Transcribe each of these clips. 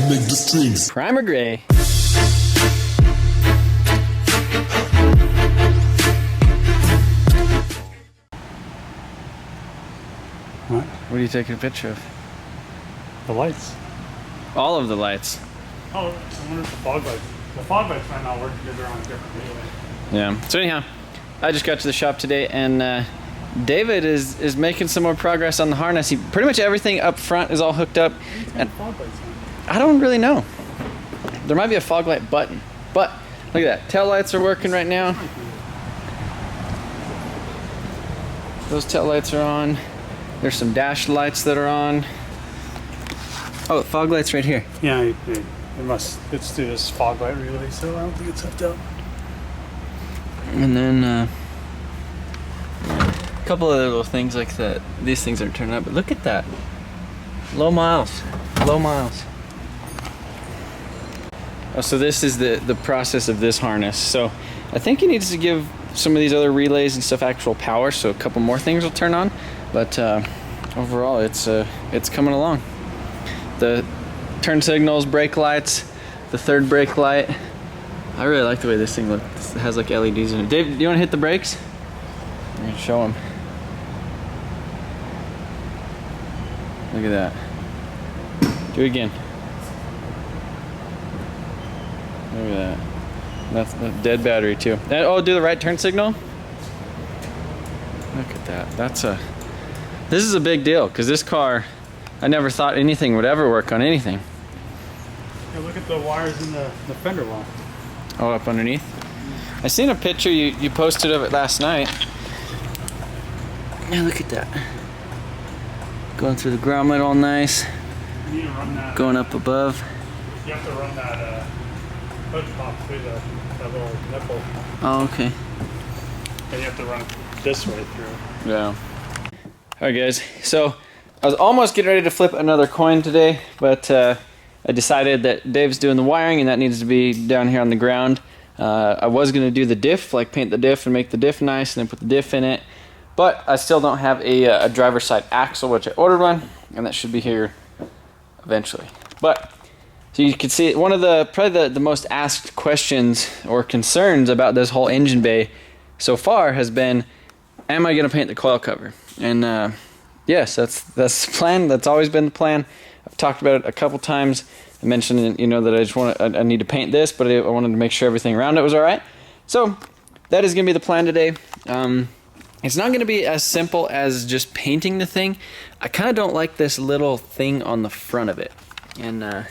make the strings. Primer gray. What? What are you taking a picture of? The lights. All of the lights. Oh, I wonder if the fog lights might not work because they're on a different relay. Yeah. So anyhow, I just got to the shop today, and David is making some more progress on the harness. Pretty much everything up front is all hooked up. And Fog lights on. I don't really know. There might be a fog light button, but look at that. Tail lights are working right now. Those tail lights are on. There's some dash lights that are on. Oh, fog lights right here. Yeah, it must. It's through this fog light relay, so I don't think it's hooked up. And then a couple other little things like that. These things aren't turning up, but look at that. Low miles. Low miles. Oh, so this is the process of this harness. So I think he needs to give some of these other relays and stuff actual power, so a couple more things will turn on. But overall, it's coming along. The turn signals, brake lights, the third brake light. I really like the way this thing looks. It has like LEDs in it. Dave, do you want to hit the brakes? I'm gonna show him. Look at that. Do it again. Look at that. That's a dead battery too. And, oh, do the right turn signal. Look at that. This is a big deal because this car, I never thought anything would ever work on anything. Yeah, look at the wires in the fender well. Oh, up underneath? I seen a picture you posted of it last night. Yeah, look at that. Going through the grommet all nice. You need to run that. Going up above. You have to run that hood pop through that little nipple. Oh, okay. And you have to run it this way through. Yeah. Alright guys, so I was almost getting ready to flip another coin today, but I decided that Dave's doing the wiring and that needs to be down here on the ground. I was going to do the diff, like paint the diff and make the diff nice and then put the diff in it, but I still don't have a driver's side axle, which I ordered one, and that should be here eventually. But so you can see one of probably the most asked questions or concerns about this whole engine bay so far has been, am I going to paint the coil cover? And yes, that's the plan. That's always been the plan. I've talked about it a couple times. I mentioned, that I need to paint this, but I wanted to make sure everything around it was all right. So that is going to be the plan today. It's not going to be as simple as just painting the thing. I kind of don't like this little thing on the front of it. And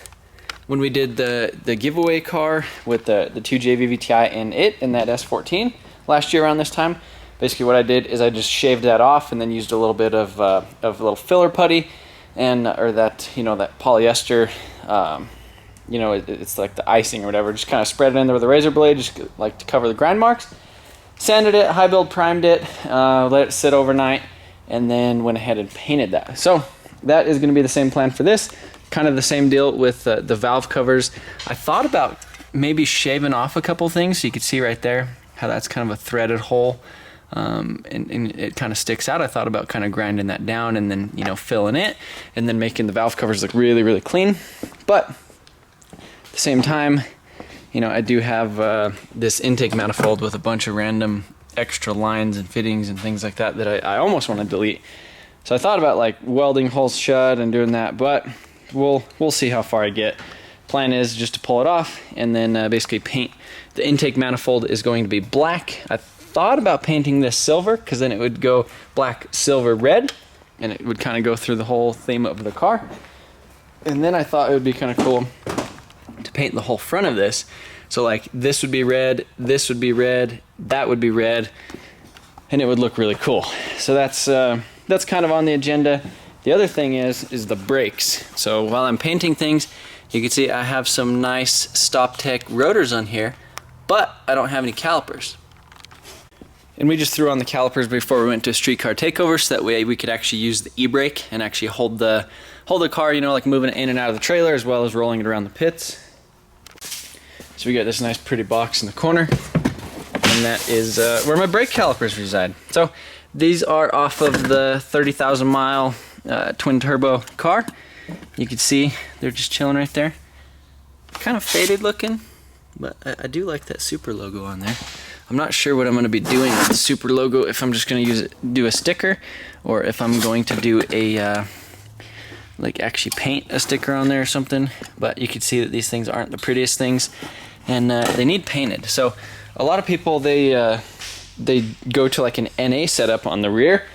when we did the giveaway car with the 2J VVTi and that S14 last year around this time, basically what I did is I just shaved that off and then used a little bit of a little filler putty and that that polyester, it's like the icing or whatever. Just kind of spread it in there with a razor blade, just like to cover the grind marks. Sanded it, high build primed it, let it sit overnight, and then went ahead and painted that. So that is going to be the same plan for this. Kind of the same deal with the valve covers. I thought about maybe shaving off a couple things, so you could see right there how that's kind of a threaded hole. And it kind of sticks out. I thought about kind of grinding that down and then filling it and then making the valve covers look really, really clean. But at the same time, I do have this intake manifold with a bunch of random extra lines and fittings and things like that I almost want to delete. So I thought about like welding holes shut and doing that, but we'll see how far I get. Plan is just to pull it off and then basically paint. The intake manifold is going to be black. I thought about painting this silver because then it would go black, silver, red, and it would kind of go through the whole theme of the car. And then I thought it would be kind of cool to paint the whole front of this. So like this would be red, this would be red, that would be red, and it would look really cool. So that's kind of on the agenda. The other thing is the brakes. So while I'm painting things, you can see I have some nice StopTech rotors on here, but I don't have any calipers. And we just threw on the calipers before we went to a streetcar takeover, so that way we could actually use the e-brake and actually hold the car, like moving it in and out of the trailer as well as rolling it around the pits. So we got this nice pretty box in the corner, and that is where my brake calipers reside. So these are off of the 30,000 mile twin turbo car. You can see they're just chilling right there. kind of faded looking, but I do like that Supra logo on there. I'm not sure what I'm going to be doing with the Supra logo, if I'm just going to do a sticker, or if I'm going to do a like actually paint a sticker on there or something. But you can see that these things aren't the prettiest things, and they need painted. So a lot of people, they go to like an NA setup on the rear,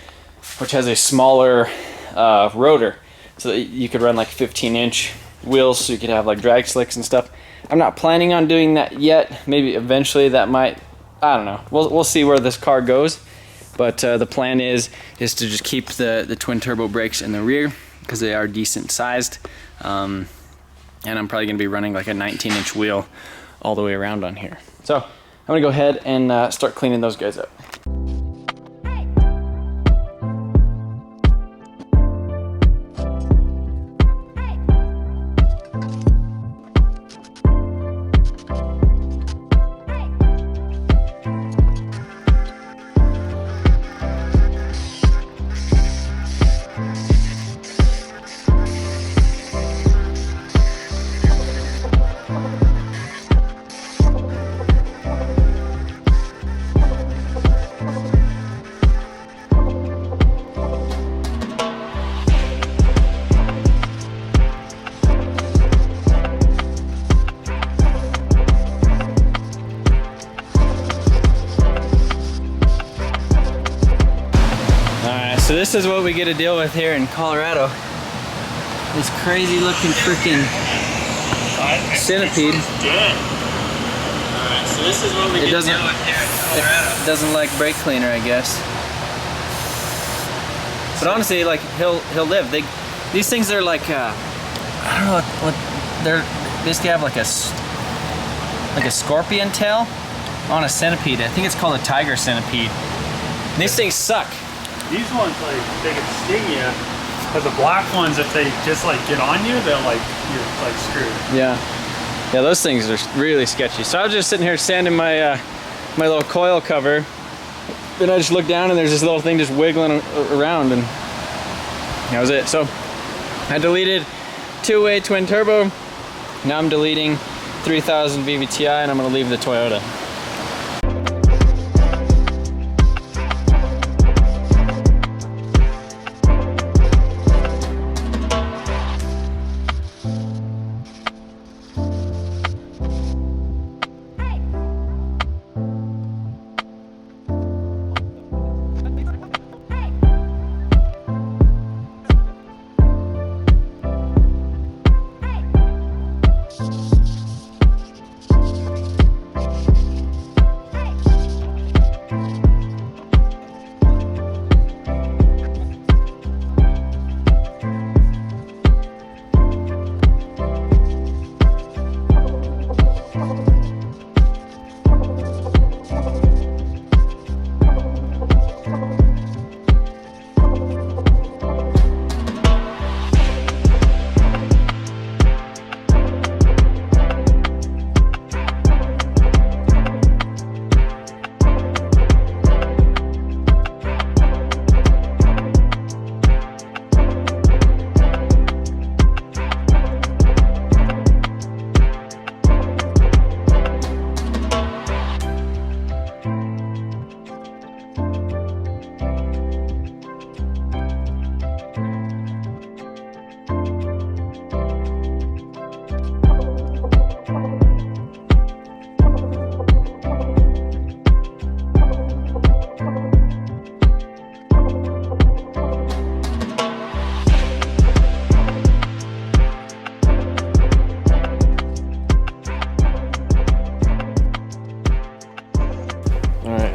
which has a smaller rotor, so that you could run like 15-inch wheels, so you could have like drag slicks and stuff. I'm not planning on doing that yet. Maybe eventually that might, I don't know. We'll see where this car goes. But the plan is to just keep the twin turbo brakes in the rear, because they are decent sized. And I'm probably gonna be running like a 19-inch wheel all the way around on here. So I'm gonna go ahead and start cleaning those guys up. So this is what we get to deal with here in Colorado. This crazy looking freaking centipede. So this is what we get to deal with here in Colorado. It doesn't like brake cleaner, I guess. But honestly, like he'll live. These things are like I don't know what they're basically have like a scorpion tail on a centipede. I think it's called a tiger centipede. And these things suck. These ones, like, they can sting you, but the black ones, if they just like get on you, they're like, you're like screwed. Yeah, those things are really sketchy. So I was just sitting here sanding my my little coil cover, then I just looked down and there's this little thing just wiggling around, and that was it. So I deleted two-way twin turbo. Now I'm deleting 3000 VVTi, and I'm gonna leave the Toyota.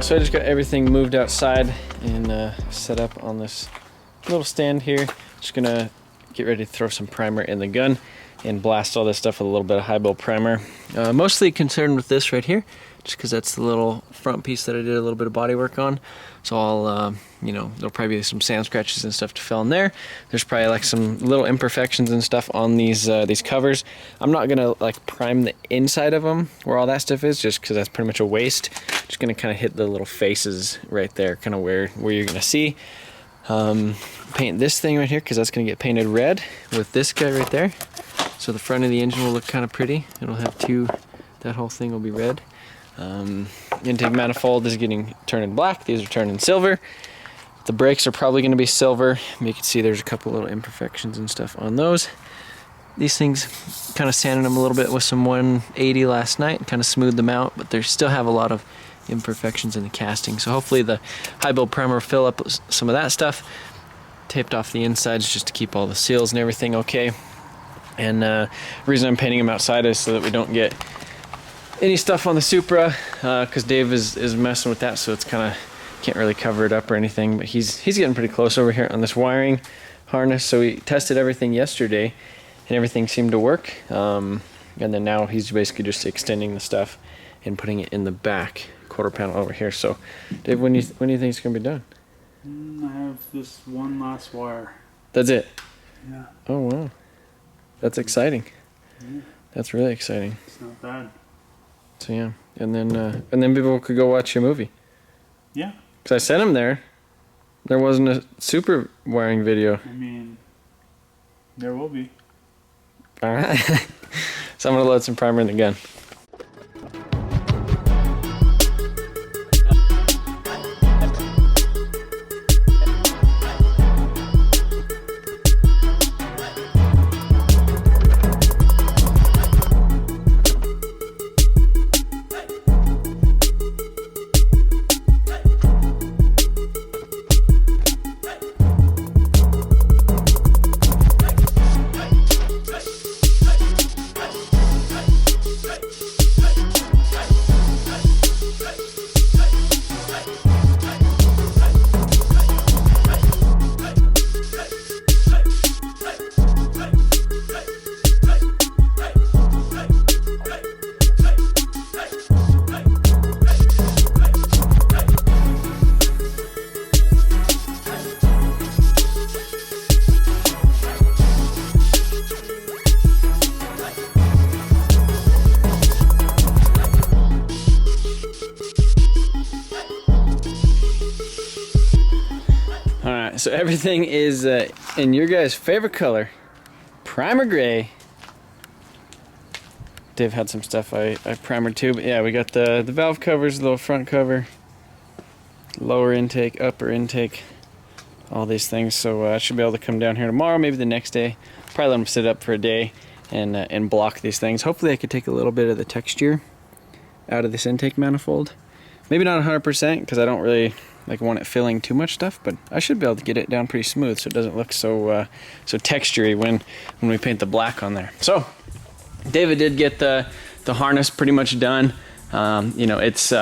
So I just got everything moved outside and set up on this little stand here. Just gonna get ready to throw some primer in the gun and blast all this stuff with a little bit of high build primer. Mostly concerned with this right here, just because that's the little front piece that I did a little bit of body work on. So I'll, you know, there'll probably be some sand scratches and stuff to fill in there. There's probably like some little imperfections and stuff on these covers. I'm not gonna like prime the inside of them where all that stuff is, just because that's pretty much a waste. Just gonna kind of hit the little faces right there, kind of where you're gonna see. Paint this thing right here, because that's gonna get painted red with this guy right there. So the front of the engine will look kind of pretty. It'll have two, that whole thing will be red. Intake manifold is getting turning black. These are turning silver. The brakes are probably going to be silver. You can see there's a couple little imperfections and stuff on those. These things, kind of sanded them a little bit with some 180 last night, kind of smoothed them out, but they still have a lot of imperfections in the casting. So hopefully the high build primer will fill up some of that stuff. Taped off the insides just to keep all the seals and everything okay. And the reason I'm painting them outside is so that we don't get any stuff on the Supra, because Dave is messing with that, so it's kind of, can't really cover it up or anything, but he's getting pretty close over here on this wiring harness. So we tested everything yesterday and everything seemed to work, and then now he's basically just extending the stuff and putting it in the back quarter panel over here. So Dave, when do you think it's gonna be done? I have this one last wire. That's it? Yeah. Oh wow, that's exciting. Yeah. That's really exciting. It's not bad. So yeah, and then people could go watch your movie. Yeah. Because I sent him there. There wasn't a super wiring video. I mean, there will be. Alright. So I'm going to load some primer in the gun. So everything is in your guys' favorite color, primer gray. Dave had some stuff I primered too, but yeah, we got the valve covers, the little front cover, lower intake, upper intake, all these things. So I should be able to come down here tomorrow, maybe the next day. Probably let them sit up for a day and block these things. Hopefully I could take a little bit of the texture out of this intake manifold. Maybe not 100% because I don't really want it filling too much stuff, but I should be able to get it down pretty smooth so it doesn't look so so textury when we paint the black on there. So David did get the harness pretty much done. You know, it's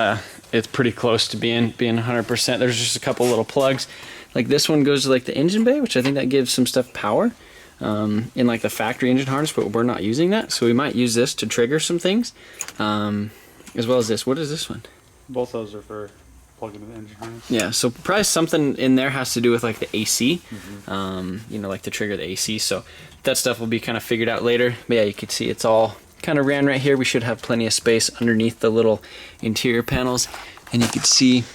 pretty close to being 100%. There's just a couple little plugs. Like this one goes to like the engine bay, which I think that gives some stuff power in like the factory engine harness, but we're not using that, so we might use this to trigger some things, as well as this. What is this one? Both those are for plugging the engine harness. Yeah, so probably something in there has to do with like the AC, you know, like to trigger the AC. So that stuff will be kind of figured out later. But yeah, you can see it's all kind of ran right here. We should have plenty of space underneath the little interior panels, and you can see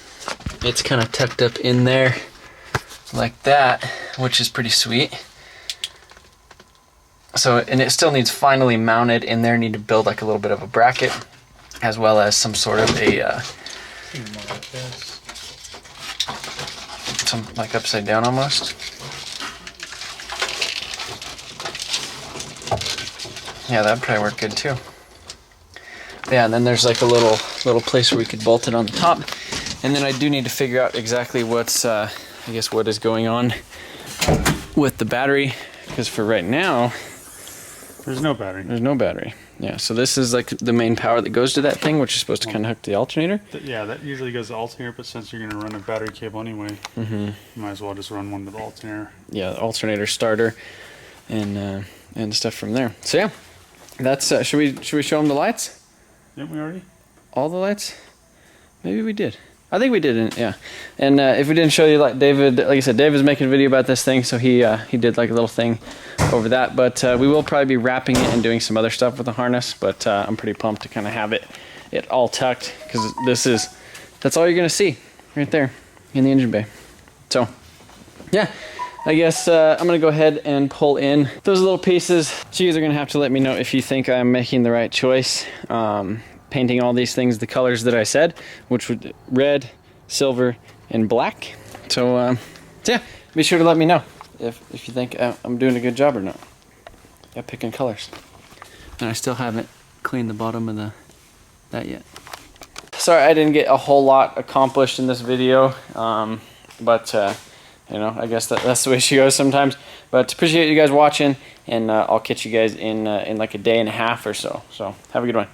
it's kind of tucked up in there like that, which is pretty sweet. So, and it still needs finally mounted in there. Need to build like a little bit of a bracket, as well as some sort of a some like upside down almost. Yeah, that'd probably work good too. Yeah, and then there's like a little place where we could bolt it on the top. And then I do need to figure out exactly what's I guess what is going on with the battery, because for right now there's no battery. There's no battery. Yeah, so this is like the main power that goes to that thing, which is supposed to kind of hook to the alternator. Yeah, that usually goes to the alternator, but since you're going to run a battery cable anyway, you might as well just run one to the alternator. Yeah, the alternator starter and stuff from there. So yeah, that's should we show them the lights? Didn't we already? All the lights? Maybe we did. I think we did, yeah. And if we didn't show you, like David, like I said, David's making a video about this thing, so he did like a little thing over that. But we will probably be wrapping it and doing some other stuff with the harness. But I'm pretty pumped to kind of have it all tucked, because that's all you're gonna see right there in the engine bay. So yeah, I guess I'm gonna go ahead and pull in those little pieces. So you guys are gonna have to let me know if you think I'm making the right choice. Painting all these things the colors that I said, which would red, silver, and black. So yeah, be sure to let me know if you think I'm doing a good job or not. Yeah, picking colors. And I still haven't cleaned the bottom of that yet. Sorry I didn't get a whole lot accomplished in this video, but you know, I guess that's the way she goes sometimes. But appreciate you guys watching, and I'll catch you guys in like a day and a half or so. So have a good one.